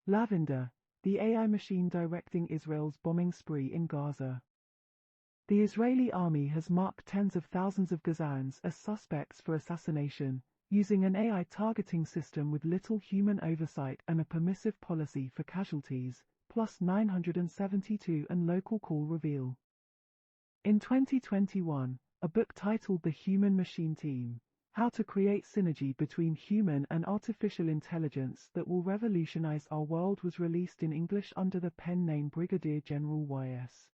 Lavender, the AI machine directing Israel's bombing spree in Gaza. The Israeli army has marked tens of thousands of Gazans as suspects for assassination, using an AI targeting system with little human oversight and a permissive policy for casualties, plus 972 and local call reveal. In 2021, a book titled The Human-Machine Team: How to Create Synergy Between Human and Artificial Intelligence That Will Revolutionize Our World was released in English under the pen name Brigadier General Y.S.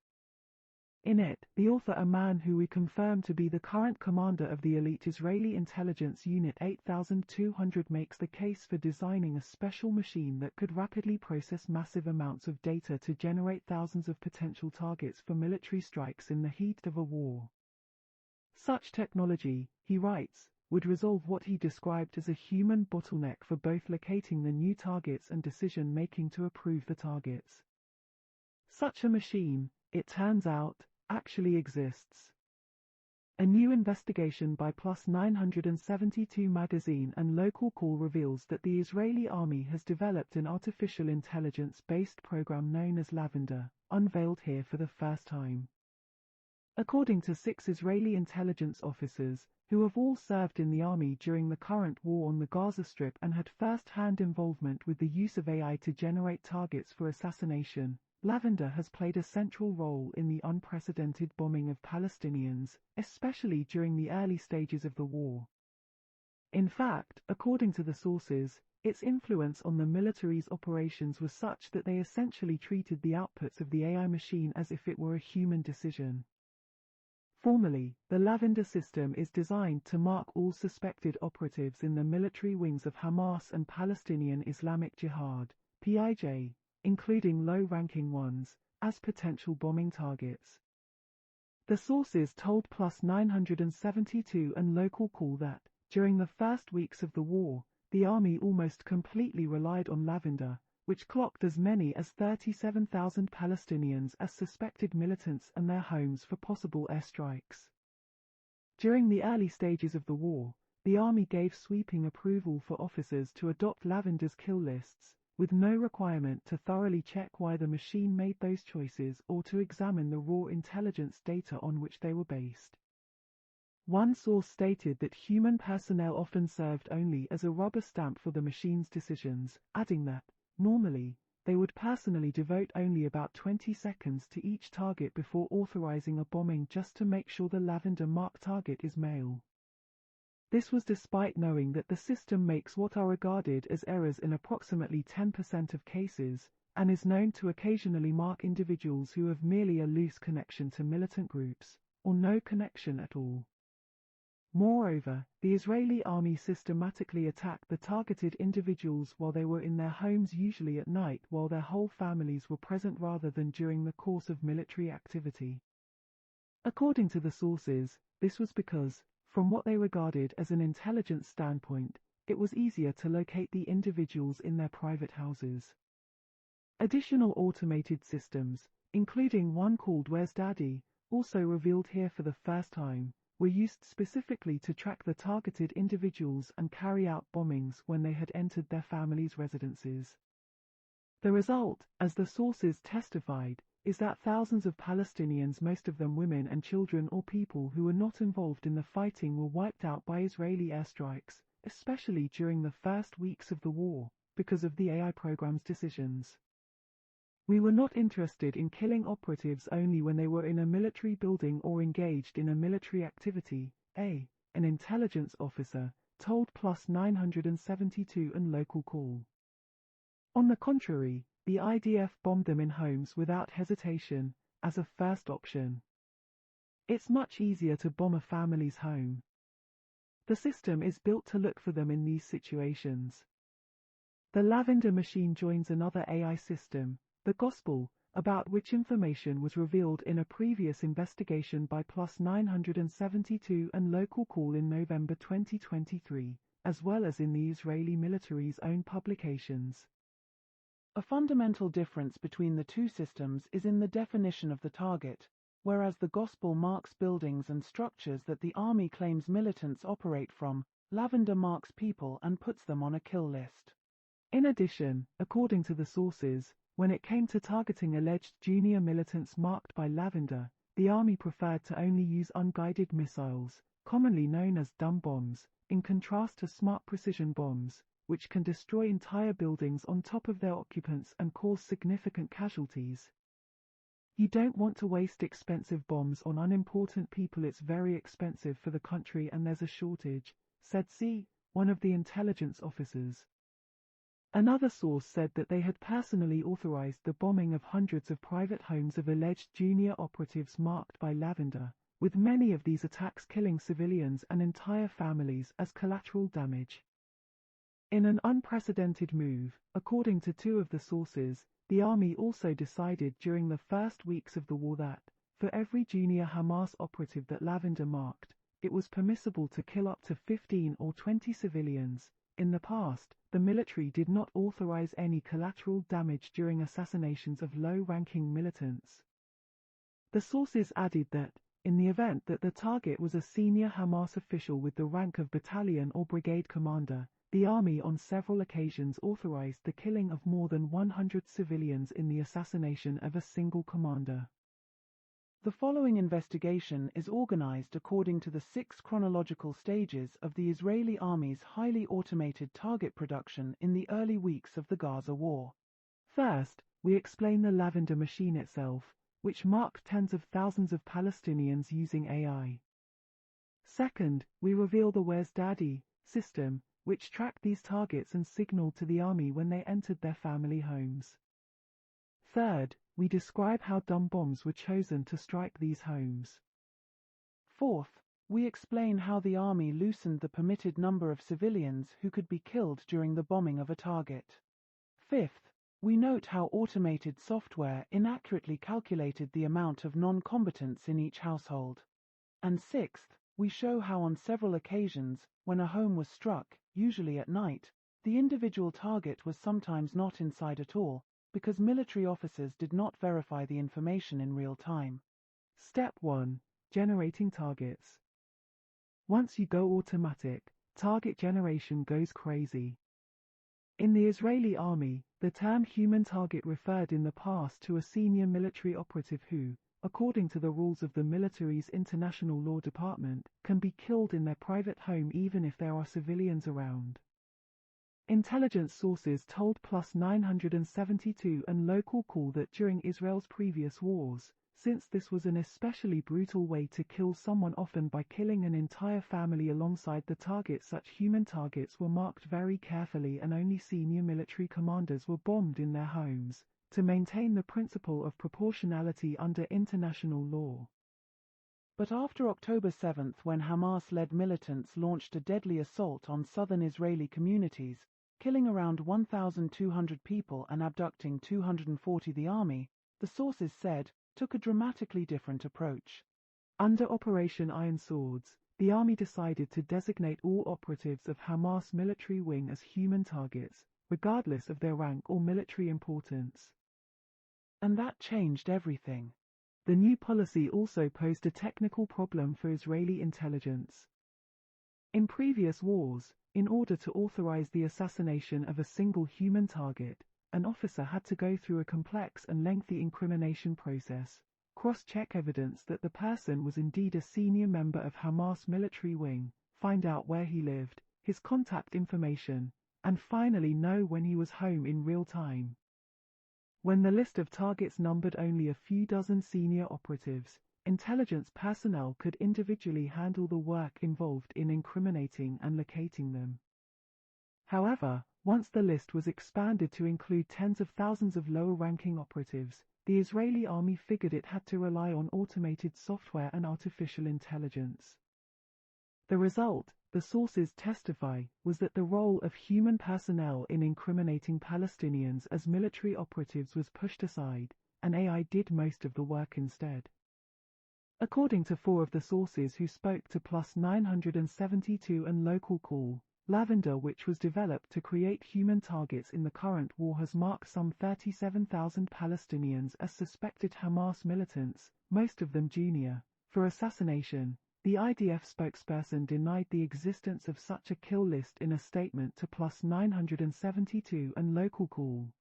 In it, the author, a man who we confirm to be the current commander of the elite Israeli intelligence unit 8200, makes the case for designing a special machine that could rapidly process massive amounts of data to generate thousands of potential targets for military strikes in the heat of a war. Such technology, he writes, would resolve what he described as a human bottleneck for both locating the new targets and decision-making to approve the targets. Such a machine, it turns out, actually exists. A new investigation by Plus 972 magazine and Local Call reveals that the Israeli army has developed an artificial intelligence-based program known as Lavender, unveiled here for the first time. According to 6 Israeli intelligence officers, who have all served in the army during the current war on the Gaza Strip and had first-hand involvement with the use of AI to generate targets for assassination, Lavender has played a central role in the unprecedented bombing of Palestinians, especially during the early stages of the war. In fact, according to the sources, its influence on the military's operations was such that they essentially treated the outputs of the AI machine as if it were a human decision. Formally, the Lavender system is designed to mark all suspected operatives in the military wings of Hamas and Palestinian Islamic Jihad, PIJ, including low-ranking ones, as potential bombing targets. The sources told Plus 972 and Local Call that, during the first weeks of the war, the army almost completely relied on Lavender, which clocked as many as 37,000 Palestinians as suspected militants and their homes for possible airstrikes. During the early stages of the war, the army gave sweeping approval for officers to adopt Lavender's kill lists, with no requirement to thoroughly check why the machine made those choices or to examine the raw intelligence data on which they were based. One source stated that human personnel often served only as a rubber stamp for the machine's decisions, adding that, normally, they would personally devote only about 20 seconds to each target before authorizing a bombing just to make sure the Lavender marked target is male. This was despite knowing that the system makes what are regarded as errors in approximately 10% of cases, and is known to occasionally mark individuals who have merely a loose connection to militant groups, or no connection at all. Moreover, the Israeli army systematically attacked the targeted individuals while they were in their homes, usually at night while their whole families were present rather than during the course of military activity. According to the sources, this was because, from what they regarded as an intelligence standpoint, it was easier to locate the individuals in their private houses. Additional automated systems, including one called Where's Daddy, also revealed here for the first time, were used specifically to track the targeted individuals and carry out bombings when they had entered their families' residences. The result, as the sources testified, is that thousands of Palestinians, most of them women and children or people who were not involved in the fighting, were wiped out by Israeli airstrikes, especially during the first weeks of the war, because of the AI program's decisions. We were not interested in killing operatives only when they were in a military building or engaged in a military activity, an intelligence officer told Plus 972 and Local Call. On the contrary, the IDF bombed them in homes without hesitation, as a first option. It's much easier to bomb a family's home. The system is built to look for them in these situations. The Lavender machine joins another AI system, the Gospel, about which information was revealed in a previous investigation by Plus 972 and Local Call in November 2023, as well as in the Israeli military's own publications. A fundamental difference between the two systems is in the definition of the target. Whereas the Gospel marks buildings and structures that the army claims militants operate from, Lavender marks people and puts them on a kill list. In addition, according to the sources, when it came to targeting alleged junior militants marked by Lavender, the army preferred to only use unguided missiles, commonly known as dumb bombs, in contrast to smart precision bombs, which can destroy entire buildings on top of their occupants and cause significant casualties. You don't want to waste expensive bombs on unimportant people. It's very expensive for the country and there's a shortage, said C, one of the intelligence officers. Another source said that they had personally authorized the bombing of hundreds of private homes of alleged junior operatives marked by Lavender, with many of these attacks killing civilians and entire families as collateral damage. In an unprecedented move, according to two of the sources, the army also decided during the first weeks of the war that, for every junior Hamas operative that Lavender marked, it was permissible to kill up to 15 or 20 civilians. In the past, the military did not authorize any collateral damage during assassinations of low-ranking militants. The sources added that, in the event that the target was a senior Hamas official with the rank of battalion or brigade commander, the army on several occasions authorized the killing of more than 100 civilians in the assassination of a single commander. The following investigation is organized according to the 6 chronological stages of the Israeli army's highly automated target production in the early weeks of the Gaza war. First, we explain the Lavender machine itself, which marked tens of thousands of Palestinians using AI. Second, we reveal the Where's Daddy system, which tracked these targets and signaled to the army when they entered their family homes. Third, we describe how dumb bombs were chosen to strike these homes. Fourth, we explain how the army loosened the permitted number of civilians who could be killed during the bombing of a target. Fifth, we note how automated software inaccurately calculated the amount of non-combatants in each household. And sixth, we show how on several occasions, when a home was struck, usually at night, the individual target was sometimes not inside at all, because military officers did not verify the information in real time. Step 1. Generating targets. Once you go automatic, target generation goes crazy. In the Israeli army, the term human target referred in the past to a senior military operative who, according to the rules of the military's International Law Department, can be killed in their private home even if there are civilians around. Intelligence sources told Plus 972 and Local Call that during Israel's previous wars, since this was an especially brutal way to kill someone, often by killing an entire family alongside the target, such human targets were marked very carefully and only senior military commanders were bombed in their homes, to maintain the principle of proportionality under international law. But after October 7, when Hamas-led militants launched a deadly assault on southern Israeli communities, killing around 1,200 people and abducting 240, the army, the sources said, took a dramatically different approach. Under Operation Iron Swords, the army decided to designate all operatives of Hamas military wing as human targets, regardless of their rank or military importance. And that changed everything. The new policy also posed a technical problem for Israeli intelligence. In previous wars, in order to authorize the assassination of a single human target, an officer had to go through a complex and lengthy incrimination process, cross-check evidence that the person was indeed a senior member of Hamas military wing, find out where he lived, his contact information, and finally know when he was home in real time. When the list of targets numbered only a few dozen senior operatives, intelligence personnel could individually handle the work involved in incriminating and locating them. However, once the list was expanded to include tens of thousands of lower-ranking operatives, the Israeli army figured it had to rely on automated software and artificial intelligence. The result, the sources testify, was that the role of human personnel in incriminating Palestinians as military operatives was pushed aside, and AI did most of the work instead. According to 4 of the sources who spoke to Plus 972 and Local Call, Lavender, which was developed to create human targets in the current war, has marked some 37,000 Palestinians as suspected Hamas militants, most of them junior, for assassination, The IDF spokesperson denied the existence of such a kill list in a statement to Plus 972 and Local Call.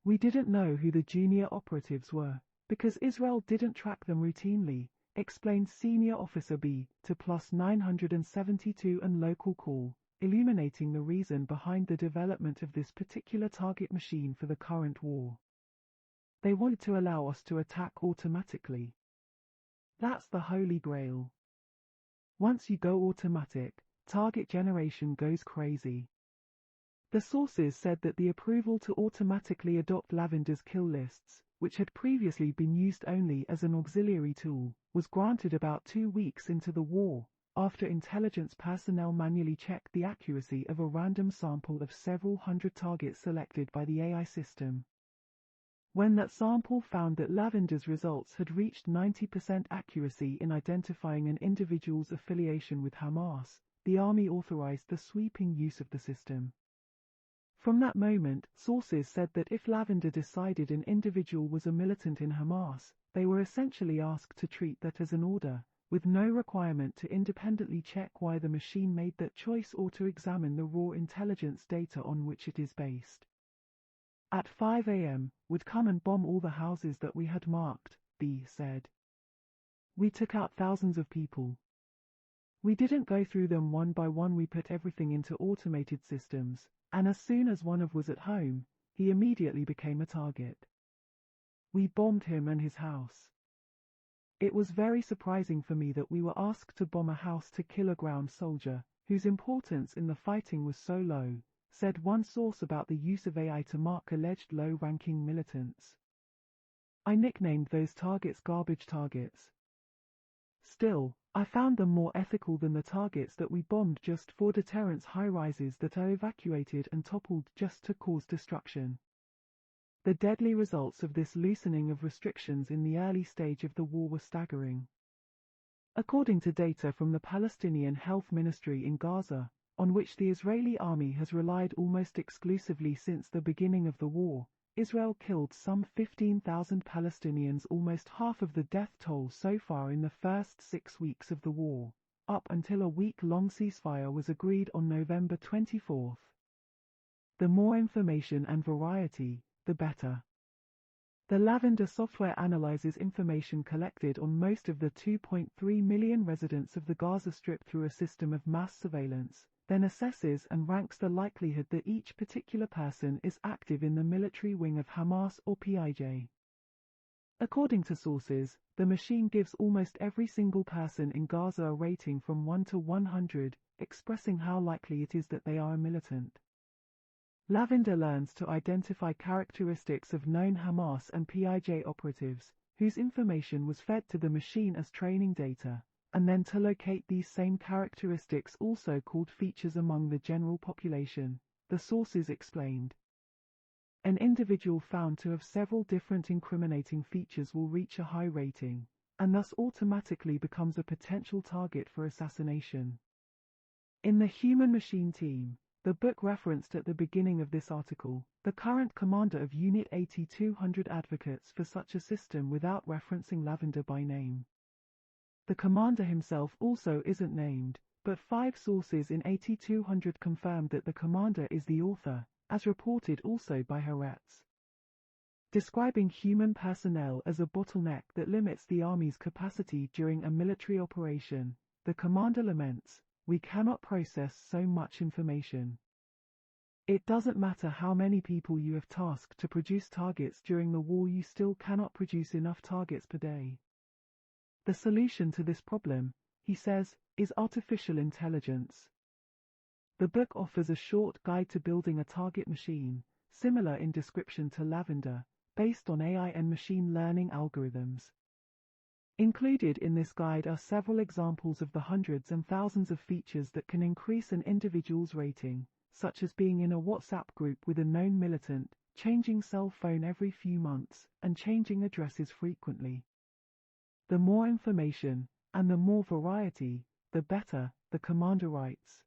"We didn't know who the junior operatives were, because Israel didn't track them routinely," explained Senior Officer B to Plus 972 and Local Call, illuminating the reason behind the development of this particular target machine for the current war. "They wanted to allow us to attack automatically. That's the holy grail. Once you go automatic, target generation goes crazy." The sources said that the approval to automatically adopt Lavender's kill lists, which had previously been used only as an auxiliary tool, was granted about 2 weeks into the war, after intelligence personnel manually checked the accuracy of a random sample of several hundred targets selected by the AI system. When that sample found that Lavender's results had reached 90% accuracy in identifying an individual's affiliation with Hamas, the army authorized the sweeping use of the system. From that moment, sources said that if Lavender decided an individual was a militant in Hamas, they were essentially asked to treat that as an order, with no requirement to independently check why the machine made that choice or to examine the raw intelligence data on which it is based. "At 5 a.m., would come and bomb all the houses that we had marked," B said. "We took out thousands of people. We didn't go through them one by one, we put everything into automated systems, and as soon as one of was at home, he immediately became a target. We bombed him and his house. It was very surprising for me that we were asked to bomb a house to kill a ground soldier, whose importance in the fighting was so low," said one source about the use of AI to mark alleged low-ranking militants. "I nicknamed those targets garbage targets. Still, I found them more ethical than the targets that we bombed just for deterrence, high-rises that are evacuated and toppled just to cause destruction." The deadly results of this loosening of restrictions in the early stage of the war were staggering. According to data from the Palestinian Health Ministry in Gaza, on which the Israeli army has relied almost exclusively since the beginning of the war, Israel killed some 15,000 Palestinians, almost half of the death toll so far in the first 6 weeks of the war, up until a week-long ceasefire was agreed on November 24. The more information and variety, the better. The Lavender software analyzes information collected on most of the 2.3 million residents of the Gaza Strip through a system of mass surveillance, then assesses and ranks the likelihood that each particular person is active in the military wing of Hamas or PIJ. According to sources, the machine gives almost every single person in Gaza a rating from 1 to 100, expressing how likely it is that they are a militant. Lavender learns to identify characteristics of known Hamas and PIJ operatives, whose information was fed to the machine as training data, and then to locate these same characteristics, also called features, among the general population, the sources explained. An individual found to have several different incriminating features will reach a high rating, and thus automatically becomes a potential target for assassination. In the human-machine team, the book referenced at the beginning of this article, the current commander of Unit 8200 advocates for such a system without referencing Lavender by name. The commander himself also isn't named, but 5 sources in 8200 confirmed that the commander is the author, as reported also by Haaretz. Describing human personnel as a bottleneck that limits the army's capacity during a military operation, the commander laments, "We cannot process so much information. It doesn't matter how many people you have tasked to produce targets during the war, you still cannot produce enough targets per day." The solution to this problem, he says, is artificial intelligence. The book offers a short guide to building a target machine, similar in description to Lavender, based on AI and machine learning algorithms. Included in this guide are several examples of the hundreds and thousands of features that can increase an individual's rating, such as being in a WhatsApp group with a known militant, changing cell phone every few months, and changing addresses frequently. The more information, and the more variety, the better, the commander writes.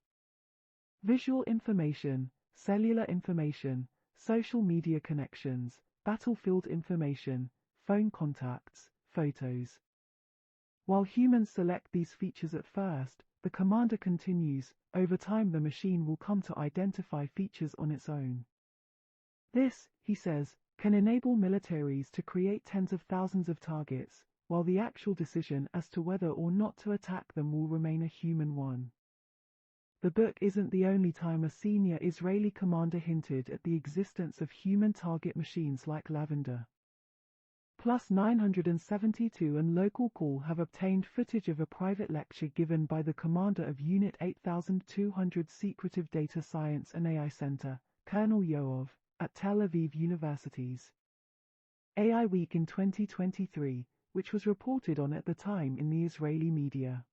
Visual information, cellular information, social media connections, battlefield information, phone contacts, photos. While humans select these features at first, the commander continues, over time the machine will come to identify features on its own. This, he says, can enable militaries to create tens of thousands of targets, while the actual decision as to whether or not to attack them will remain a human one. The book isn't the only time a senior Israeli commander hinted at the existence of human target machines like Lavender. Plus 972 and Local Call have obtained footage of a private lecture given by the commander of Unit 8200 Secretive Data Science and AI Center, Colonel Yoav, at Tel Aviv University's AI Week in 2023, which was reported on at the time in the Israeli media.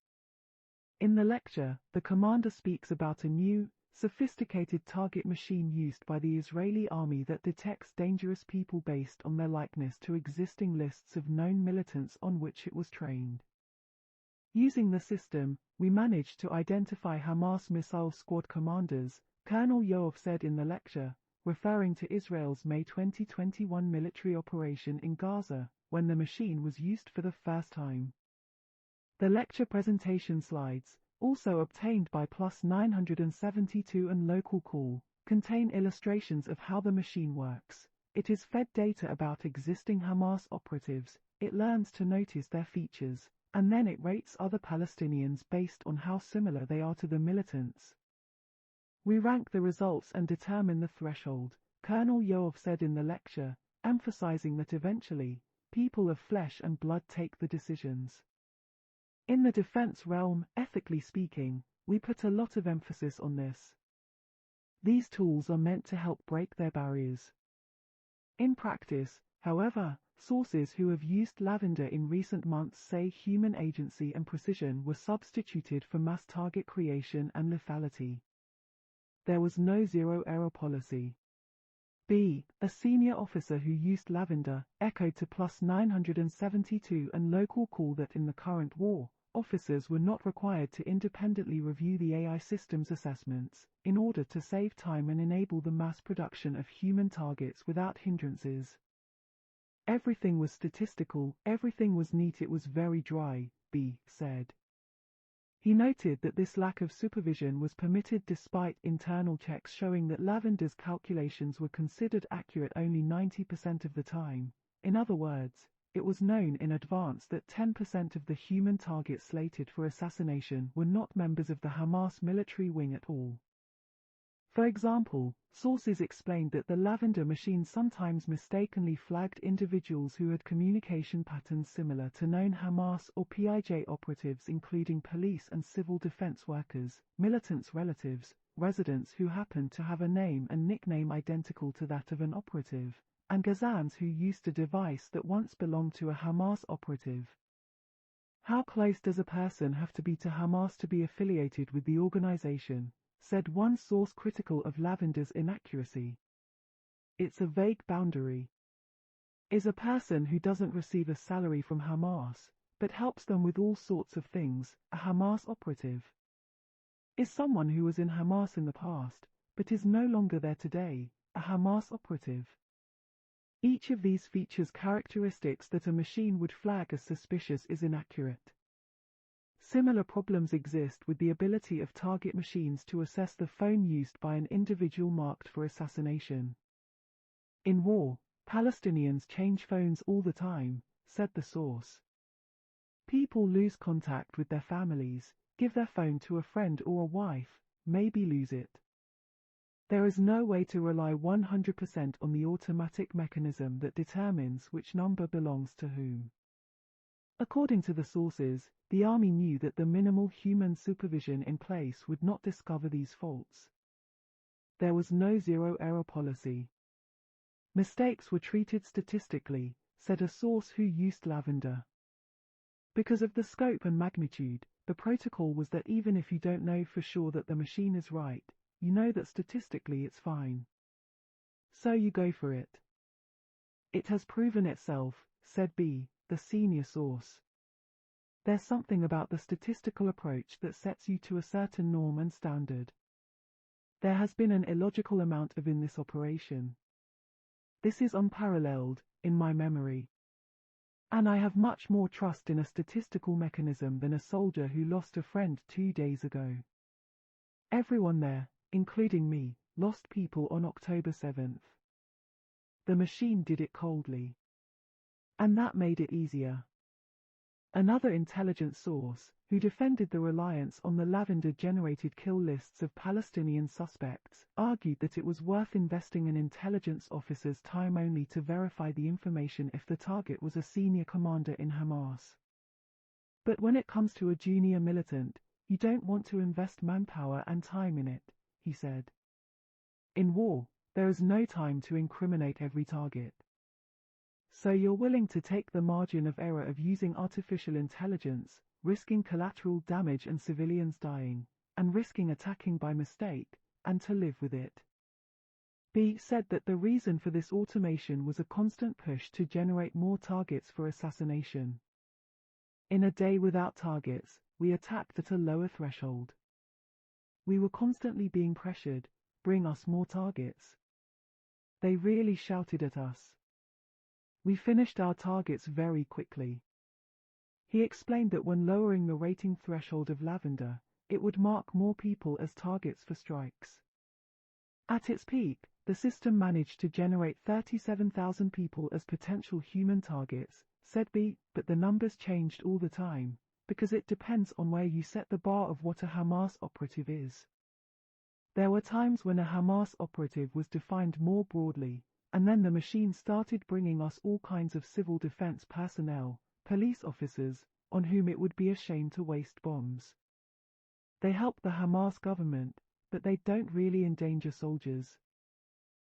In the lecture, the commander speaks about a new, sophisticated target machine used by the Israeli army that detects dangerous people based on their likeness to existing lists of known militants on which it was trained. Using the system, we managed to identify Hamas missile squad commanders, Colonel Yoav said in the lecture, referring to Israel's May 2021 military operation in Gaza, when the machine was used for the first time. The lecture presentation slides, also obtained by Plus 972 and Local Call, contain illustrations of how the machine works. It is fed data about existing Hamas operatives, it learns to notice their features, and then it rates other Palestinians based on how similar they are to the militants. We rank the results and determine the threshold, Colonel Yoav said in the lecture, emphasizing that eventually, people of flesh and blood take the decisions. In the defense realm, ethically speaking, we put a lot of emphasis on this. These tools are meant to help break their barriers. In practice, however, sources who have used Lavender in recent months say human agency and precision were substituted for mass target creation and lethality. There was no zero-error policy. B. A senior officer who used Lavender, echoed to Plus 972 and Local Call that in the current war, officers were not required to independently review the AI system's assessments, in order to save time and enable the mass production of human targets without hindrances. Everything was statistical, everything was neat, it was very dry, B. said. He noted that this lack of supervision was permitted despite internal checks showing that Lavender's calculations were considered accurate only 90% of the time. In other words, it was known in advance that 10% of the human targets slated for assassination were not members of the Hamas military wing at all. For example, sources explained that the Lavender machine sometimes mistakenly flagged individuals who had communication patterns similar to known Hamas or PIJ operatives, including police and civil defense workers, militants' relatives, residents who happened to have a name and nickname identical to that of an operative, and Gazans who used a device that once belonged to a Hamas operative. How close does a person have to be to Hamas to be affiliated with the organization? Said one source critical of Lavender's inaccuracy. It's a vague boundary. Is a person who doesn't receive a salary from Hamas, but helps them with all sorts of things, a Hamas operative? Is someone who was in Hamas in the past, but is no longer there today, a Hamas operative? Each of these features characteristics that a machine would flag as suspicious is inaccurate. Similar problems exist with the ability of target machines to assess the phone used by an individual marked for assassination. In war, Palestinians change phones all the time, said the source. People lose contact with their families, give their phone to a friend or a wife, maybe lose it. There is no way to rely 100% on the automatic mechanism that determines which number belongs to whom. According to the sources, the army knew that the minimal human supervision in place would not discover these faults. There was no zero-error policy. Mistakes were treated statistically, said a source who used Lavender. Because of the scope and magnitude, the protocol was that even if you don't know for sure that the machine is right, you know that statistically it's fine. So you go for it. It has proven itself, said B, the senior source. There's something about the statistical approach that sets you to a certain norm and standard. There has been an illogical amount of in this operation. This is unparalleled, in my memory. And I have much more trust in a statistical mechanism than a soldier who lost a friend 2 days ago. Everyone there, including me, lost people on October 7th. The machine did it coldly. And that made it easier. Another intelligence source, who defended the reliance on the Lavender-generated kill lists of Palestinian suspects, argued that it was worth investing an intelligence officer's time only to verify the information if the target was a senior commander in Hamas. But when it comes to a junior militant, you don't want to invest manpower and time in it, he said. In war, there is no time to incriminate every target. So you're willing to take the margin of error of using artificial intelligence, risking collateral damage and civilians dying, and risking attacking by mistake, and to live with it. B said that the reason for this automation was a constant push to generate more targets for assassination. In a day without targets, we attacked at a lower threshold. We were constantly being pressured, bring us more targets. They really shouted at us. We finished our targets very quickly. He explained that when lowering the rating threshold of Lavender, it would mark more people as targets for strikes. At its peak, the system managed to generate 37,000 people as potential human targets, said B, but the numbers changed all the time, because it depends on where you set the bar of what a Hamas operative is. There were times when a Hamas operative was defined more broadly, and then the machine started bringing us all kinds of civil defense personnel, police officers, on whom it would be a shame to waste bombs. They help the Hamas government, but they don't really endanger soldiers.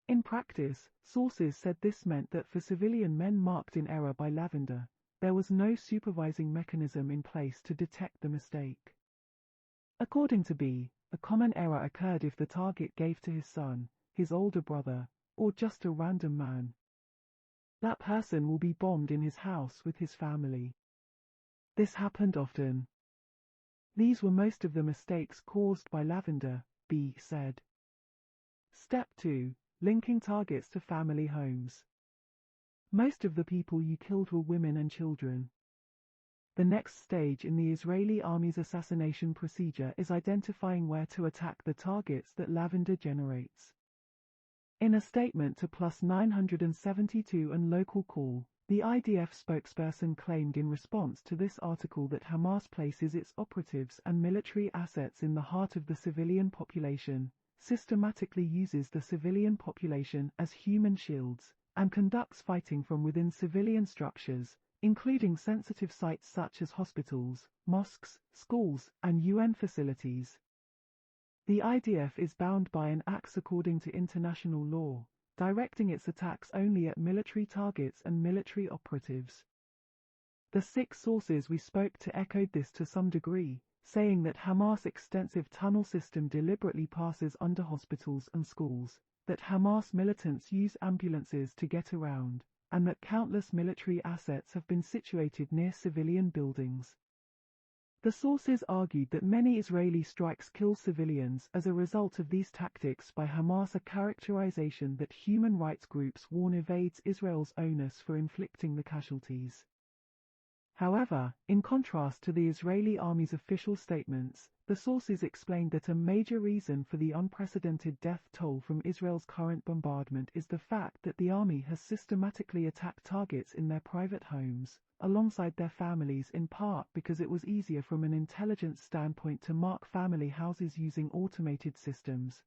In practice, sources said this meant that for civilian men marked in error by Lavender, there was no supervising mechanism in place to detect the mistake. According to B, a common error occurred if the target gave to his son, his older brother, or just a random man. That person will be bombed in his house with his family. This happened often. These were most of the mistakes caused by Lavender, B said. Step 2. Linking targets to family homes. Most of the people you killed were women and children. The next stage in the Israeli army's assassination procedure is identifying where to attack the targets that Lavender generates. In a statement to Plus 972 and Local Call, the IDF spokesperson claimed in response to this article that Hamas places its operatives and military assets in the heart of the civilian population, systematically uses the civilian population as human shields, and conducts fighting from within civilian structures, including sensitive sites such as hospitals, mosques, schools, and UN facilities. The IDF is bound by an axe according to international law, directing its attacks only at military targets and military operatives. The 6 sources we spoke to echoed this to some degree, saying that Hamas' extensive tunnel system deliberately passes under hospitals and schools, that Hamas militants use ambulances to get around, and that countless military assets have been situated near civilian buildings. The sources argued that many Israeli strikes kill civilians as a result of these tactics by Hamas, a characterization that human rights groups warn evades Israel's onus for inflicting the casualties. However, in contrast to the Israeli army's official statements, the sources explained that a major reason for the unprecedented death toll from Israel's current bombardment is the fact that the army has systematically attacked targets in their private homes, alongside their families, in part because it was easier from an intelligence standpoint to mark family houses using automated systems.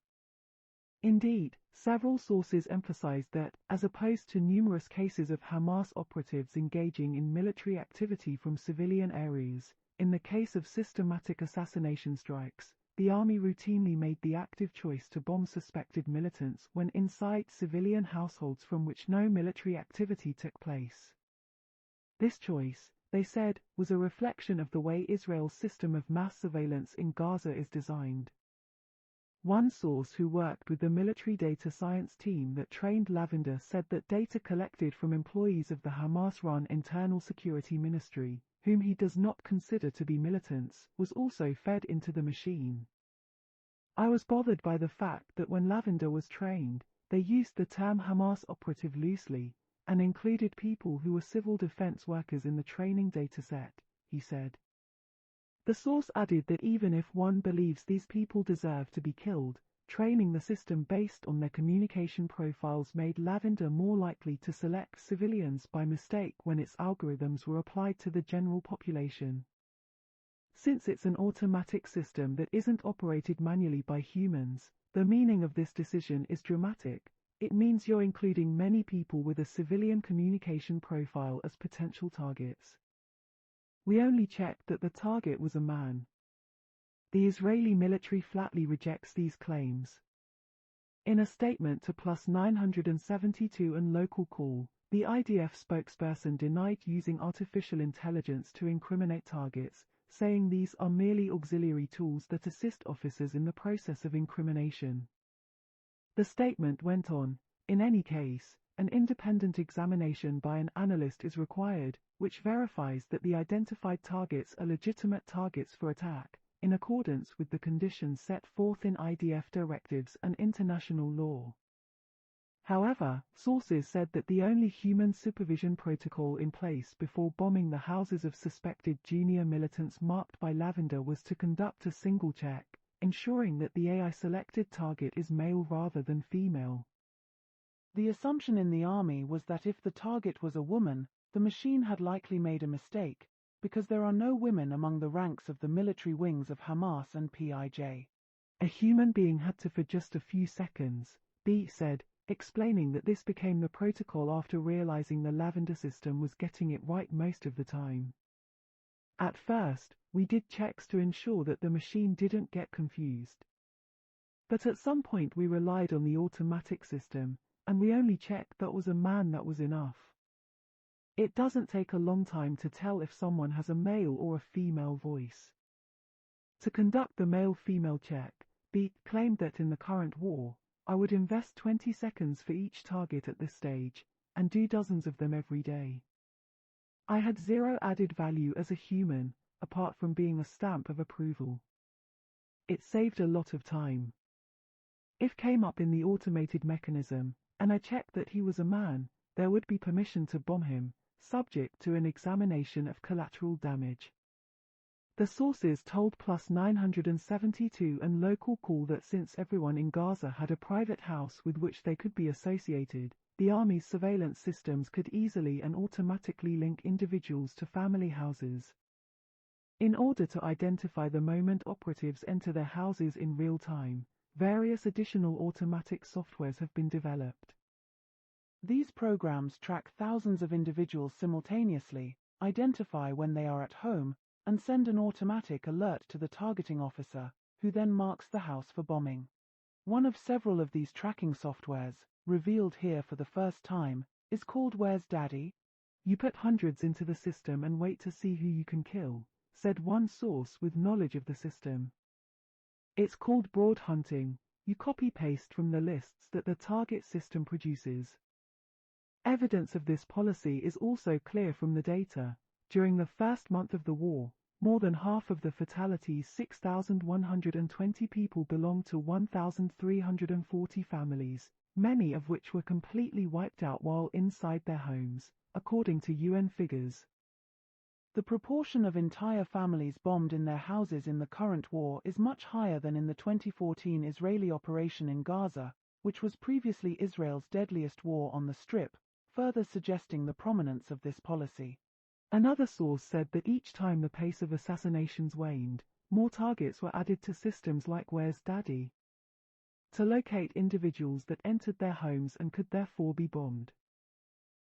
Indeed, several sources emphasized that, as opposed to numerous cases of Hamas operatives engaging in military activity from civilian areas, in the case of systematic assassination strikes, the army routinely made the active choice to bomb suspected militants when inside civilian households from which no military activity took place. This choice, they said, was a reflection of the way Israel's system of mass surveillance in Gaza is designed. One source who worked with the military data science team that trained Lavender said that data collected from employees of the Hamas-run Internal Security Ministry, whom he does not consider to be militants, was also fed into the machine. I was bothered by the fact that when Lavender was trained, they used the term Hamas operative loosely, and included people who were civil defense workers in the training dataset, he said. The source added that even if one believes these people deserve to be killed, training the system based on their communication profiles made Lavender more likely to select civilians by mistake when its algorithms were applied to the general population. Since it's an automatic system that isn't operated manually by humans, the meaning of this decision is dramatic. It means you're including many people with a civilian communication profile as potential targets. We only checked that the target was a man. The Israeli military flatly rejects these claims. In a statement to Plus 972 and Local Call, the IDF spokesperson denied using artificial intelligence to incriminate targets, saying these are merely auxiliary tools that assist officers in the process of incrimination. The statement went on, in any case, an independent examination by an analyst is required, which verifies that the identified targets are legitimate targets for attack, in accordance with the conditions set forth in IDF directives and international law. However, sources said that the only human supervision protocol in place before bombing the houses of suspected junior militants marked by Lavender was to conduct a single check, ensuring that the AI-selected target is male rather than female. The assumption in the army was that if the target was a woman, the machine had likely made a mistake, because there are no women among the ranks of the military wings of Hamas and PIJ. A human being had to for just a few seconds, B said, explaining that this became the protocol after realizing the Lavender system was getting it right most of the time. At first, we did checks to ensure that the machine didn't get confused. But at some point we relied on the automatic system, and we only checked that was a man. That was enough. It doesn't take a long time to tell if someone has a male or a female voice. To conduct the male-female check, B claimed that in the current war, I would invest 20 seconds for each target at this stage, and do dozens of them every day. I had zero added value as a human, apart from being a stamp of approval. It saved a lot of time. If came up in the automated mechanism, and I checked that he was a man, there would be permission to bomb him, subject to an examination of collateral damage. The sources told Plus 972 and Local Call that since everyone in Gaza had a private house with which they could be associated, the army's surveillance systems could easily and automatically link individuals to family houses. In order to identify the moment operatives enter their houses in real time, various additional automatic softwares have been developed. These programs track thousands of individuals simultaneously, identify when they are at home, and send an automatic alert to the targeting officer, who then marks the house for bombing. One of several of these tracking softwares, revealed here for the first time, is called Where's Daddy? You put hundreds into the system and wait to see who you can kill, said one source with knowledge of the system. It's called broad hunting. You copy-paste from the lists that the target system produces. Evidence of this policy is also clear from the data. During the first month of the war, more than half of the fatalities, 6,120 people, belonged to 1,340 families, many of which were completely wiped out while inside their homes, according to UN figures. The proportion of entire families bombed in their houses in the current war is much higher than in the 2014 Israeli operation in Gaza, which was previously Israel's deadliest war on the Strip, further suggesting the prominence of this policy. Another source said that each time the pace of assassinations waned, more targets were added to systems like Where's Daddy? To locate individuals that entered their homes and could therefore be bombed.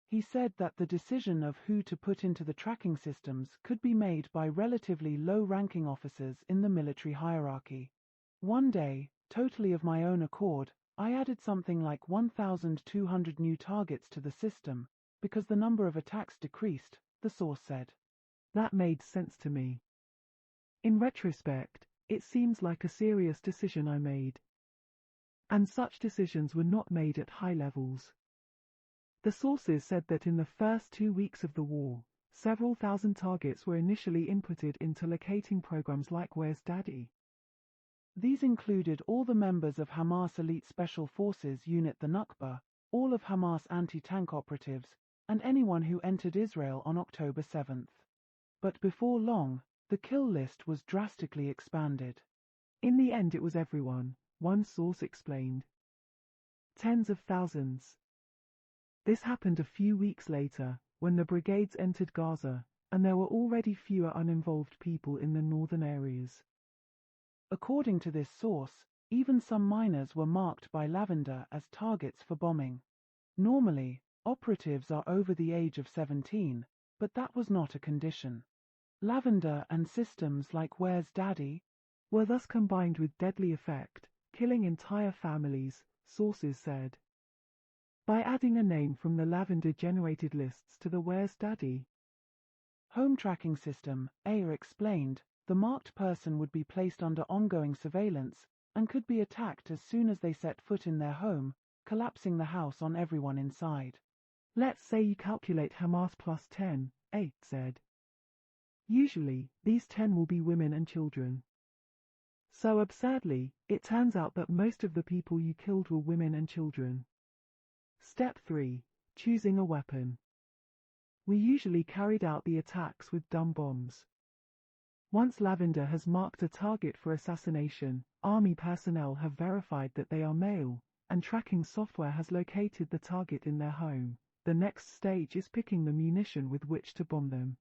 He said that the decision of who to put into the tracking systems could be made by relatively low-ranking officers in the military hierarchy. One day, totally of my own accord, I added something like 1,200 new targets to the system, because the number of attacks decreased, the source said. That made sense to me. In retrospect, it seems like a serious decision I made. And such decisions were not made at high levels. The sources said that in the first 2 weeks of the war, several thousand targets were initially inputted into locating programs like Where's Daddy? These included all the members of Hamas Elite Special Forces Unit the Nukba, all of Hamas anti-tank operatives, and anyone who entered Israel on October 7th. But before long, the kill list was drastically expanded. In the end it was everyone, one source explained. Tens of thousands. This happened a few weeks later, when the brigades entered Gaza, and there were already fewer uninvolved people in the northern areas. According to this source, even some minors were marked by Lavender as targets for bombing. Normally, operatives are over the age of 17, but that was not a condition. Lavender and systems like Where's Daddy were thus combined with deadly effect, killing entire families, sources said. By adding a name from the Lavender-generated lists to the Where's Daddy home tracking system, Aya explained, the marked person would be placed under ongoing surveillance and could be attacked as soon as they set foot in their home, collapsing the house on everyone inside. Let's say you calculate Hamas plus 10, 8 said. Usually, these 10 will be women and children. So absurdly, it turns out that most of the people you killed were women and children. Step 3. Choosing a weapon. We usually carried out the attacks with dumb bombs. Once Lavender has marked a target for assassination, army personnel have verified that they are male, and tracking software has located the target in their home. The next stage is picking the munition with which to bomb them.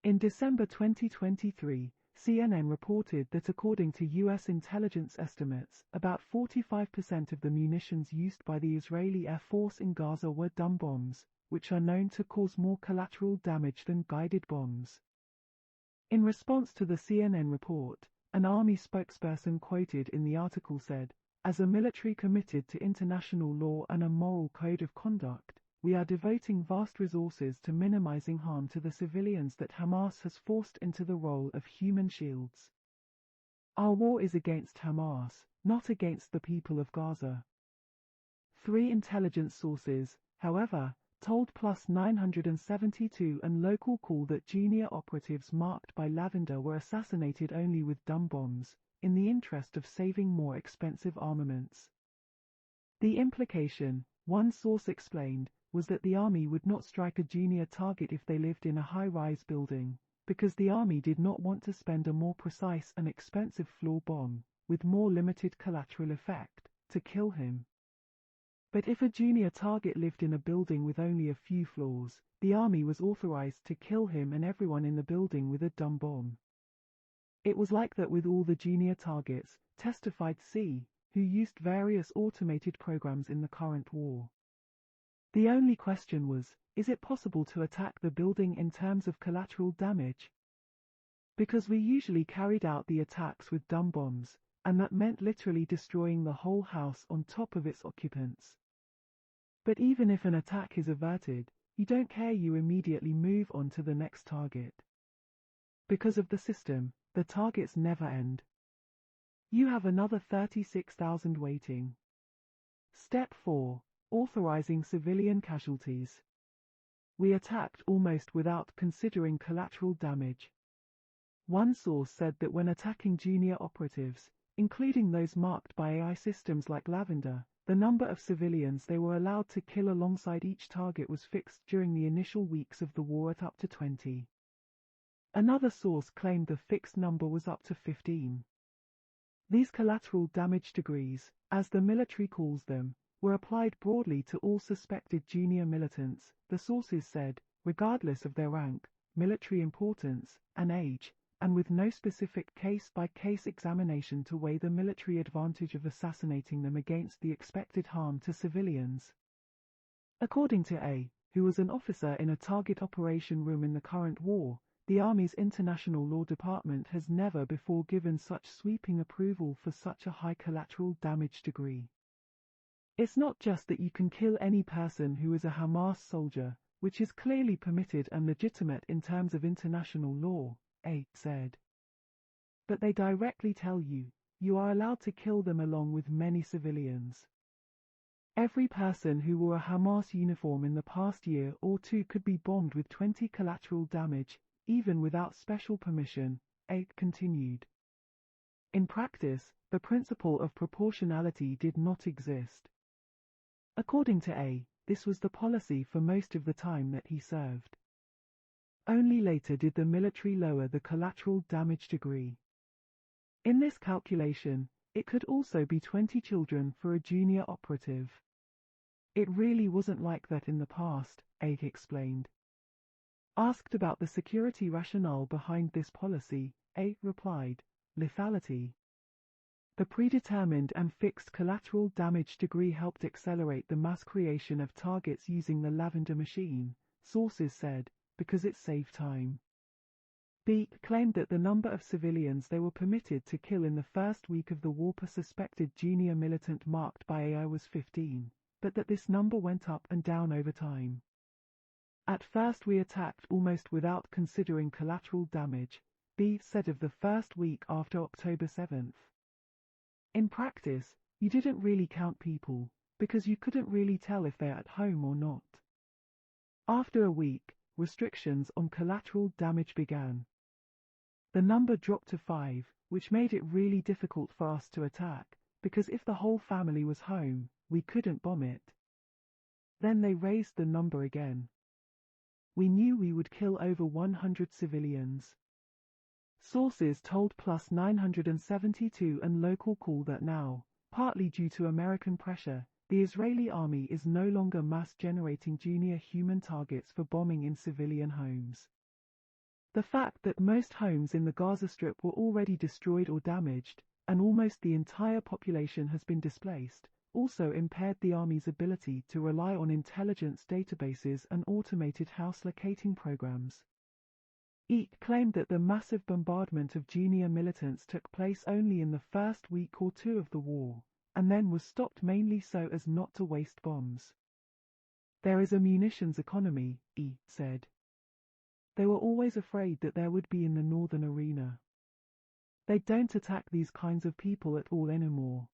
In December 2023, CNN reported that according to U.S. intelligence estimates, about 45% of the munitions used by the Israeli Air Force in Gaza were dumb bombs, which are known to cause more collateral damage than guided bombs. In response to the CNN report, an army spokesperson quoted in the article said, "As a military committed to international law and a moral code of conduct, we are devoting vast resources to minimizing harm to the civilians that Hamas has forced into the role of human shields. Our war is against Hamas, not against the people of Gaza." 3 intelligence sources, however, told Plus 972 and Local Call that junior operatives marked by Lavender were assassinated only with dumb bombs, in the interest of saving more expensive armaments. The implication, one source explained, was that the army would not strike a junior target if they lived in a high-rise building, because the army did not want to spend a more precise and expensive floor bomb, with more limited collateral effect, to kill him. But if a junior target lived in a building with only a few floors, the army was authorized to kill him and everyone in the building with a dumb bomb. It was like that with all the junior targets, testified C, who used various automated programs in the current war. The only question was, is it possible to attack the building in terms of collateral damage? Because we usually carried out the attacks with dumb bombs, and that meant literally destroying the whole house on top of its occupants. But even if an attack is averted, you don't care, you immediately move on to the next target. Because of the system, the targets never end. You have another 36,000 waiting. Step 4. Authorizing civilian casualties. We attacked almost without considering collateral damage. One source said that when attacking junior operatives, including those marked by AI systems like Lavender, the number of civilians they were allowed to kill alongside each target was fixed during the initial weeks of the war at up to 20. Another source claimed the fixed number was up to 15. These collateral damage degrees, as the military calls them, were applied broadly to all suspected junior militants, the sources said, regardless of their rank, military importance, and age, and with no specific case-by-case examination to weigh the military advantage of assassinating them against the expected harm to civilians. According to A, who was an officer in a target operation room in the current war, the Army's International Law Department has never before given such sweeping approval for such a high collateral damage degree. It's not just that you can kill any person who is a Hamas soldier, which is clearly permitted and legitimate in terms of international law, A said. But they directly tell you, you are allowed to kill them along with many civilians. Every person who wore a Hamas uniform in the past year or two could be bombed with 20 collateral damage, even without special permission, A continued. In practice, the principle of proportionality did not exist. According to A, this was the policy for most of the time that he served. Only later did the military lower the collateral damage degree. In this calculation, it could also be 20 children for a junior operative. It really wasn't like that in the past, Ake explained. Asked about the security rationale behind this policy, Ake replied, lethality. The predetermined and fixed collateral damage degree helped accelerate the mass creation of targets using the Lavender machine, sources said, because it saved time. Beek claimed that the number of civilians they were permitted to kill in the first week of the war per suspected junior militant marked by AI was 15, but that this number went up and down over time. At first we attacked almost without considering collateral damage, Beek said of the first week after October 7th. In practice, you didn't really count people, because you couldn't really tell if they're at home or not. After a week, restrictions on collateral damage began. The number dropped to 5, which made it really difficult for us to attack, because if the whole family was home, we couldn't bomb it. Then they raised the number again. We knew we would kill over 100 civilians. Sources told Plus 972 and Local Call that now, partly due to American pressure, the Israeli army is no longer mass-generating junior human targets for bombing in civilian homes. The fact that most homes in the Gaza Strip were already destroyed or damaged, and almost the entire population has been displaced, also impaired the army's ability to rely on intelligence databases and automated house locating programs. Eek claimed that the massive bombardment of junior militants took place only in the first week or two of the war, and then was stopped mainly so as not to waste bombs. There is a munitions economy, E said. They were always afraid that there would be in the northern arena. They don't attack these kinds of people at all anymore.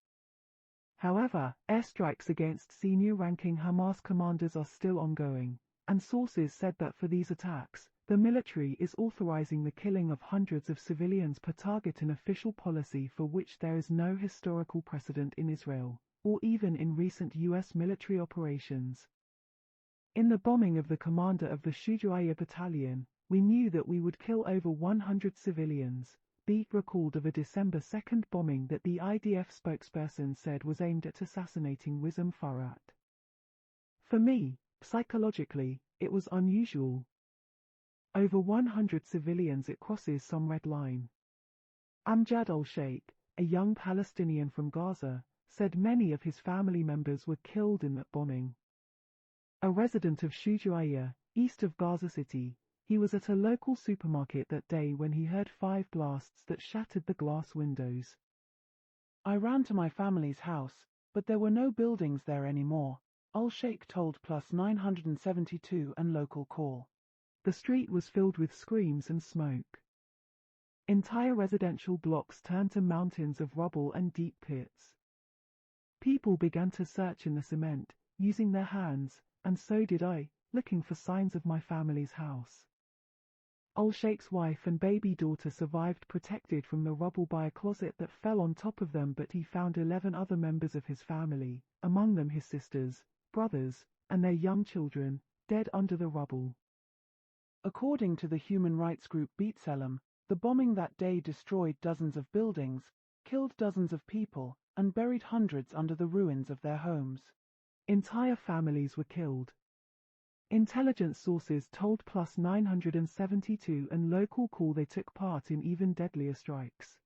However, airstrikes against senior-ranking Hamas commanders are still ongoing, and sources said that for these attacks, the military is authorizing the killing of hundreds of civilians per target, an official policy for which there is no historical precedent in Israel, or even in recent U.S. military operations. In the bombing of the commander of the Shujaiya battalion, we knew that we would kill over 100 civilians. Beek recalled of a December 2nd bombing that the IDF spokesperson said was aimed at assassinating Wissam Farat. For me, psychologically, it was unusual. Over 100 civilians, it crosses some red line. Amjad al-Sheikh, a young Palestinian from Gaza, said many of his family members were killed in that bombing. A resident of Shujaiya, east of Gaza City, he was at a local supermarket that day when he heard 5 blasts that shattered the glass windows. I ran to my family's house, but there were no buildings there anymore, al-Sheikh told Plus 972 and Local Call. The street was filled with screams and smoke. Entire residential blocks turned to mountains of rubble and deep pits. People began to search in the cement, using their hands, and so did I, looking for signs of my family's house. Al-Sheikh's wife and baby daughter survived, protected from the rubble by a closet that fell on top of them, but he found 11 other members of his family, among them his sisters, brothers, and their young children, dead under the rubble. According to the human rights group B'Tselem, the bombing that day destroyed dozens of buildings, killed dozens of people, and buried hundreds under the ruins of their homes. Entire families were killed. Intelligence sources told Plus 972 and Local Call they took part in even deadlier strikes.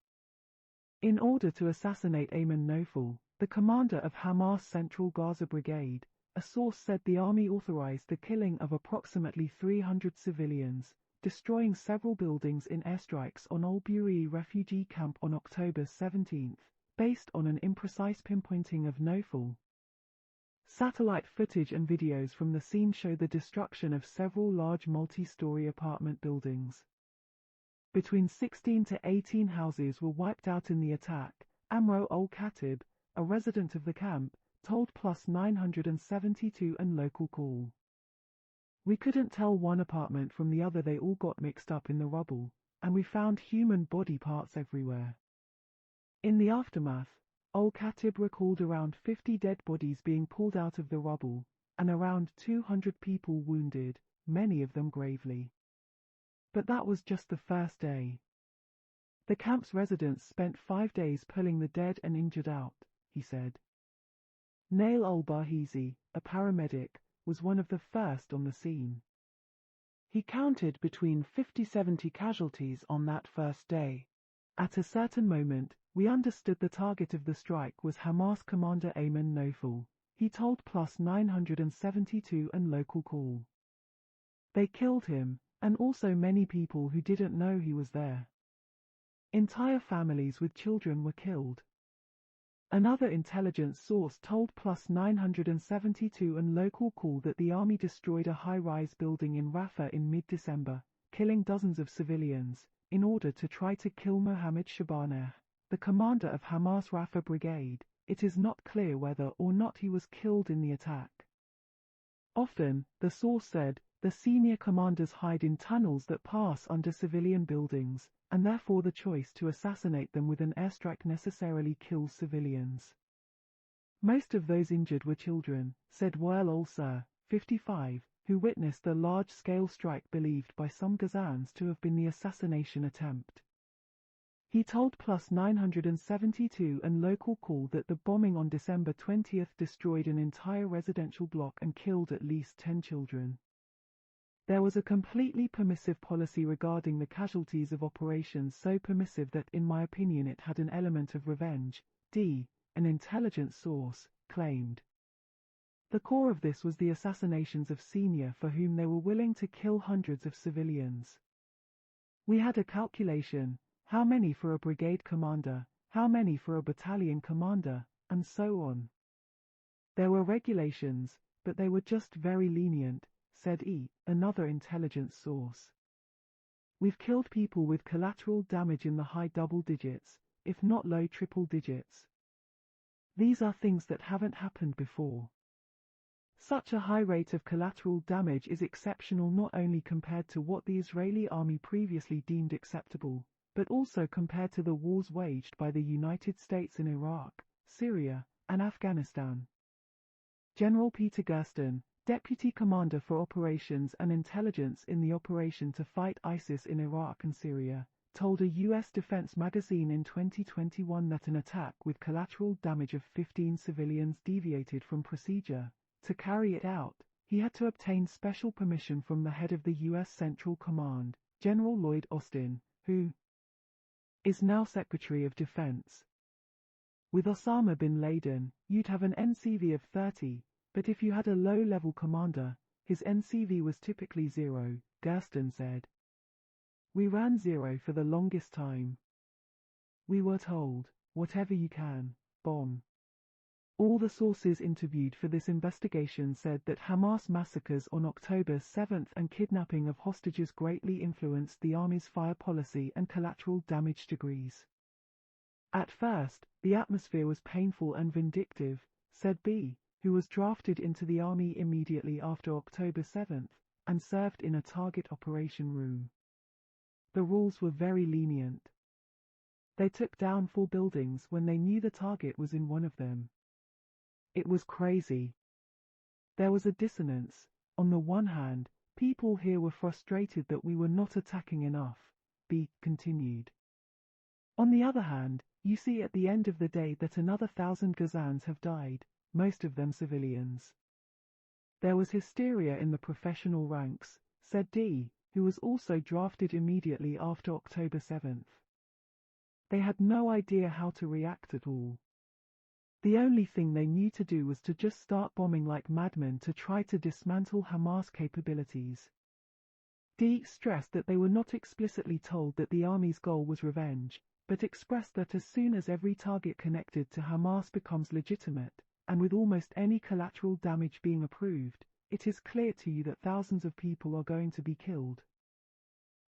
In order to assassinate Ayman Nofel, the commander of Hamas Central Gaza Brigade, a source said the army authorized the killing of approximately 300 civilians, destroying several buildings in airstrikes on Al-Buri refugee camp on October 17, based on an imprecise pinpointing of Nofel. Satellite footage and videos from the scene show the destruction of several large multi-story apartment buildings. Between 16 to 18 houses were wiped out in the attack, Amro al-Khatib, a resident of the camp, told Plus 972 and Local Call. We couldn't tell one apartment from the other, they all got mixed up in the rubble, and we found human body parts everywhere. In the aftermath, al-Khatib recalled around 50 dead bodies being pulled out of the rubble, and around 200 people wounded, many of them gravely. But that was just the first day. The camp's residents spent 5 days pulling the dead and injured out, he said. Nail al-Bahizi, a paramedic, was one of the first on the scene. He counted between 50-70 casualties on that first day. At a certain moment, we understood the target of the strike was Hamas commander Ayman Nofal, he told Plus 972 and Local Call. They killed him, and also many people who didn't know he was there. Entire families with children were killed. Another intelligence source told Plus 972 and Local Call that the army destroyed a high-rise building in Rafah in mid-December, killing dozens of civilians, in order to try to kill Mohammed Shabaneh, the commander of Hamas Rafah Brigade. It is not clear whether or not he was killed in the attack. Often, the source said, the senior commanders hide in tunnels that pass under civilian buildings, and therefore the choice to assassinate them with an airstrike necessarily kills civilians. Most of those injured were children, said Wael Olser, 55, who witnessed the large-scale strike believed by some Gazans to have been the assassination attempt. He told Plus 972 and Local Call that the bombing on December 20 destroyed an entire residential block and killed at least 10 children. There was a completely permissive policy regarding the casualties of operations, so permissive that in my opinion it had an element of revenge, an intelligence source, claimed. The core of this was the assassinations of senior for whom they were willing to kill hundreds of civilians. We had a calculation, how many for a brigade commander, how many for a battalion commander, and so on. There were regulations, but they were just very lenient, said another intelligence source. We've killed people with collateral damage in the high double digits, if not low triple digits. These are things that haven't happened before. Such a high rate of collateral damage is exceptional not only compared to what the Israeli army previously deemed acceptable, but also compared to the wars waged by the United States in Iraq, Syria, and Afghanistan. General Peter Gersten, Deputy Commander for Operations and Intelligence in the operation to fight ISIS in Iraq and Syria, told a U.S. Defense magazine in 2021 that an attack with collateral damage of 15 civilians deviated from procedure. To carry it out, he had to obtain special permission from the head of the U.S. Central Command, General Lloyd Austin, who is now Secretary of Defense. With Osama bin Laden, you'd have an NCV of 30, but if you had a low-level commander, his NCV was typically 0, Gersten said. We ran 0 for the longest time. We were told, whatever you can, bomb. All the sources interviewed for this investigation said that Hamas massacres on October 7 and kidnapping of hostages greatly influenced the army's fire policy and collateral damage degrees. At first, the atmosphere was painful and vindictive, said B, who was drafted into the army immediately after October 7 and served in a target operation room. The rules were very lenient. They took down 4 buildings when they knew the target was in one of them. It was crazy. There was a dissonance. On the one hand, people here were frustrated that we were not attacking enough, B continued. On the other hand, you see at the end of the day that another 1,000 Gazans have died, most of them civilians. There was hysteria in the professional ranks, said D, who was also drafted immediately after October 7. They had no idea how to react at all. The only thing they knew to do was to just start bombing like madmen to try to dismantle Hamas capabilities. D stressed that they were not explicitly told that the army's goal was revenge, but expressed that as soon as every target connected to Hamas becomes legitimate, and with almost any collateral damage being approved, it is clear to you that thousands of people are going to be killed.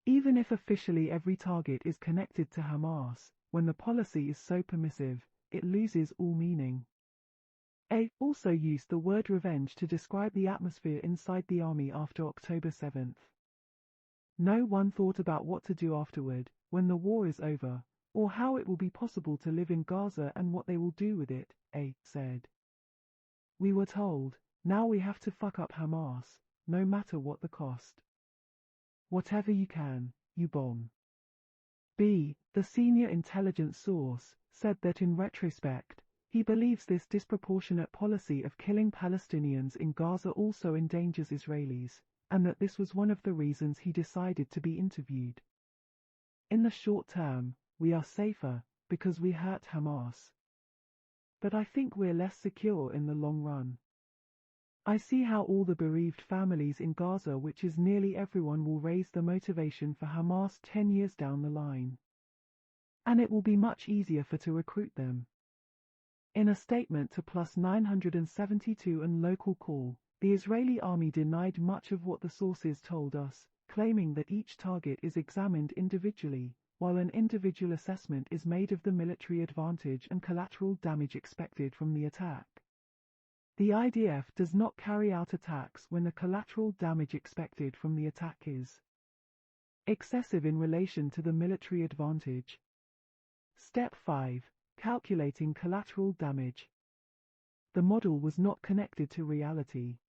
Even if officially every target is connected to Hamas, when the policy is so permissive, it loses all meaning. A also used the word revenge to describe the atmosphere inside the army after October 7. No one thought about what to do afterward, when the war is over, or how it will be possible to live in Gaza and what they will do with it, A said. We were told, Now we have to fuck up Hamas, no matter what the cost. Whatever you can, you bomb. B. The senior intelligence source said that in retrospect, he believes this disproportionate policy of killing Palestinians in Gaza also endangers Israelis, and that this was one of the reasons he decided to be interviewed. In the short term, we are safer, because we hurt Hamas. But I think we're less secure in the long run. I see how all the bereaved families in Gaza, which is nearly everyone, will raise the motivation for Hamas 10 years down the line. And it will be much easier to recruit them. In a statement to Plus 972 and Local Call, the Israeli army denied much of what the sources told us, claiming that each target is examined individually, while an individual assessment is made of the military advantage and collateral damage expected from the attack. The IDF does not carry out attacks when the collateral damage expected from the attack is excessive in relation to the military advantage. Step 5. Calculating collateral damage. The model was not connected to reality.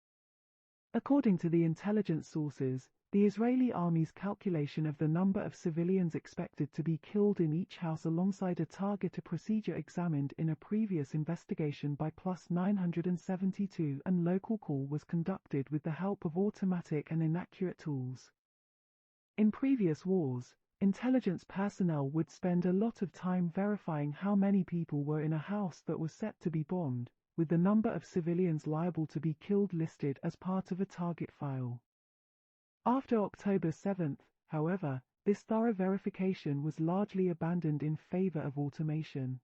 According to the intelligence sources, the Israeli army's calculation of the number of civilians expected to be killed in each house alongside a target, a procedure examined in a previous investigation by Plus 972 and Local Call, was conducted with the help of automatic and inaccurate tools. In previous wars, intelligence personnel would spend a lot of time verifying how many people were in a house that was set to be bombed, with the number of civilians liable to be killed listed as part of a target file. After October 7, however, this thorough verification was largely abandoned in favor of automation.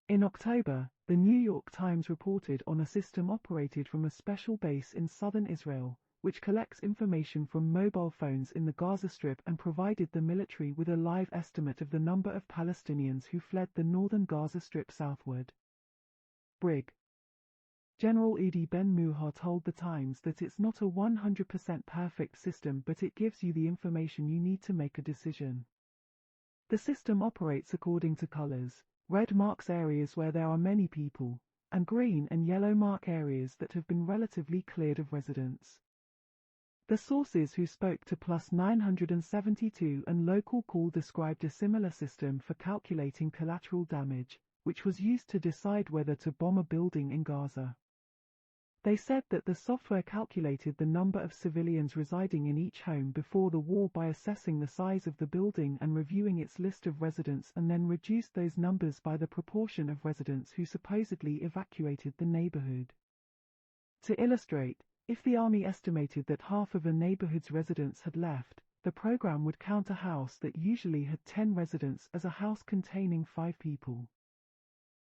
In October, the New York Times reported on a system operated from a special base in southern Israel, which collects information from mobile phones in the Gaza Strip and provided the military with a live estimate of the number of Palestinians who fled the northern Gaza Strip southward. Brig. General Edi Ben-Muha told the Times that it's not a 100% perfect system, but it gives you the information you need to make a decision. The system operates according to colors. Red marks areas where there are many people, and green and yellow mark areas that have been relatively cleared of residents. The sources who spoke to Plus 972 and Local Call described a similar system for calculating collateral damage, which was used to decide whether to bomb a building in Gaza. They said that the software calculated the number of civilians residing in each home before the war by assessing the size of the building and reviewing its list of residents, and then reduced those numbers by the proportion of residents who supposedly evacuated the neighborhood. To illustrate, if the army estimated that half of a neighborhood's residents had left, the program would count a house that usually had 10 residents as a house containing 5 people.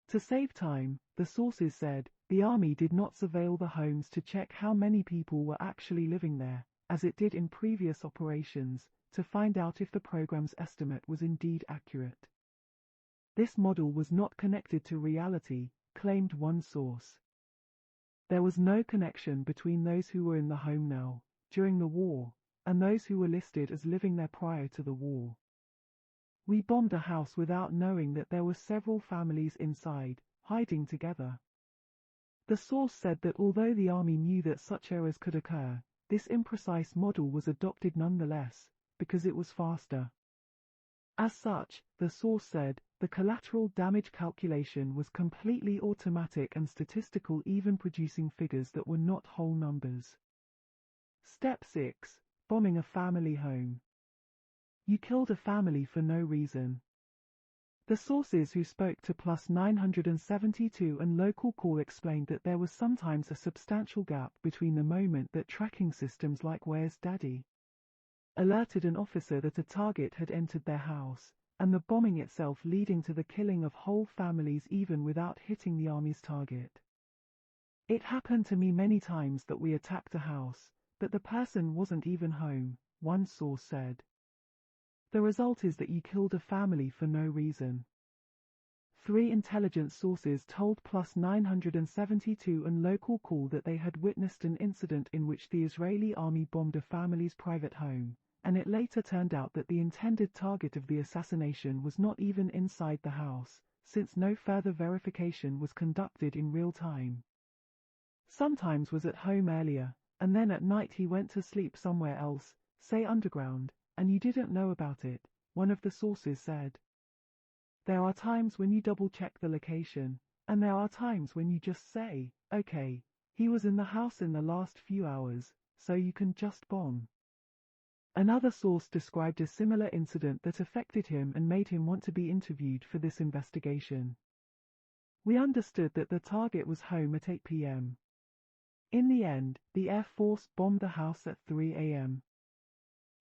To save time, the sources said, the army did not surveil the homes to check how many people were actually living there, as it did in previous operations, to find out if the program's estimate was indeed accurate. This model was not connected to reality, claimed one source. There was no connection between those who were in the home now, during the war, and those who were listed as living there prior to the war. We bombed a house without knowing that there were several families inside, hiding together. The source said that although the army knew that such errors could occur, this imprecise model was adopted nonetheless, because it was faster. As such, the source said, the collateral damage calculation was completely automatic and statistical, even producing figures that were not whole numbers. Step 6. Bombing a family home. You killed a family for no reason. The sources who spoke to Plus 972 and Local Call explained that there was sometimes a substantial gap between the moment that tracking systems like Where's Daddy alerted an officer that a target had entered their house, and the bombing itself, leading to the killing of whole families even without hitting the army's target. It happened to me many times that we attacked a house, but the person wasn't even home, one source said. The result is that you killed a family for no reason. 3 intelligence sources told Plus 972 and Local Call that they had witnessed an incident in which the Israeli army bombed a family's private home, and it later turned out that the intended target of the assassination was not even inside the house, since no further verification was conducted in real time. Sometimes was at home earlier, and then at night he went to sleep somewhere else, say underground, and you didn't know about it, one of the sources said. There are times when you double-check the location, and there are times when you just say, okay, he was in the house in the last few hours, so you can just bomb. Another source described a similar incident that affected him and made him want to be interviewed for this investigation. We understood that the target was home at 8 p.m. In the end, the Air Force bombed the house at 3 a.m.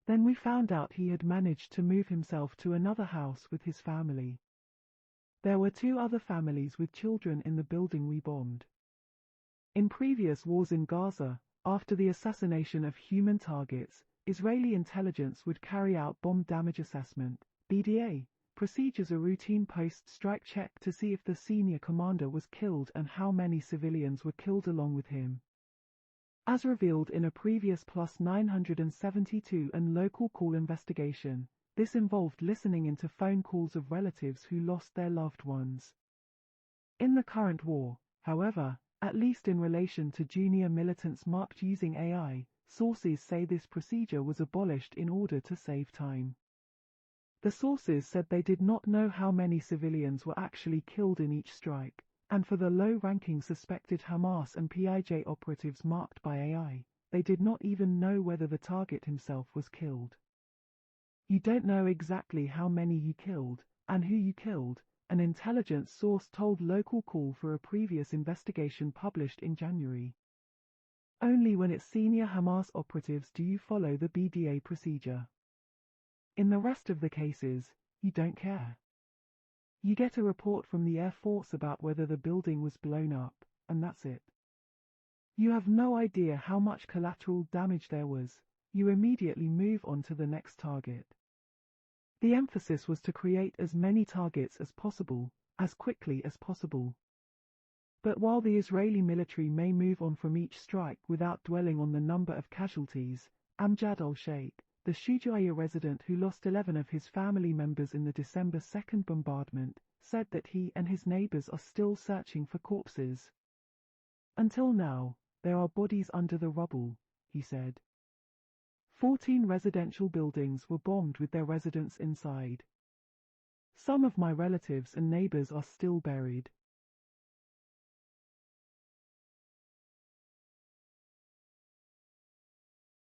Then we found out he had managed to move himself to another house with his family. There were 2 other families with children in the building we bombed. In previous wars in Gaza, after the assassination of human targets, Israeli intelligence would carry out bomb damage assessment, BDA, procedures, a routine post-strike check to see if the senior commander was killed and how many civilians were killed along with him. As revealed in a previous Plus 972 and local call investigation, this involved listening into phone calls of relatives who lost their loved ones. In the current war, however, at least in relation to junior militants marked using AI, sources say this procedure was abolished in order to save time. The sources said they did not know how many civilians were actually killed in each strike, and for the low-ranking suspected Hamas and PIJ operatives marked by AI, they did not even know whether the target himself was killed. You don't know exactly how many you killed, and who you killed, an intelligence source told Local Call for a previous investigation published in January. Only when it's senior Hamas operatives do you follow the BDA procedure. In the rest of the cases, you don't care. You get a report from the Air Force about whether the building was blown up, and that's it. You have no idea how much collateral damage there was. You immediately move on to the next target. The emphasis was to create as many targets as possible, as quickly as possible. But while the Israeli military may move on from each strike without dwelling on the number of casualties, Amjad al-Sheikh, the Shujaia resident who lost 11 of his family members in the December 2nd bombardment, said that he and his neighbors are still searching for corpses. Until now, there are bodies under the rubble, he said. 14 residential buildings were bombed with their residents inside. Some of my relatives and neighbors are still buried.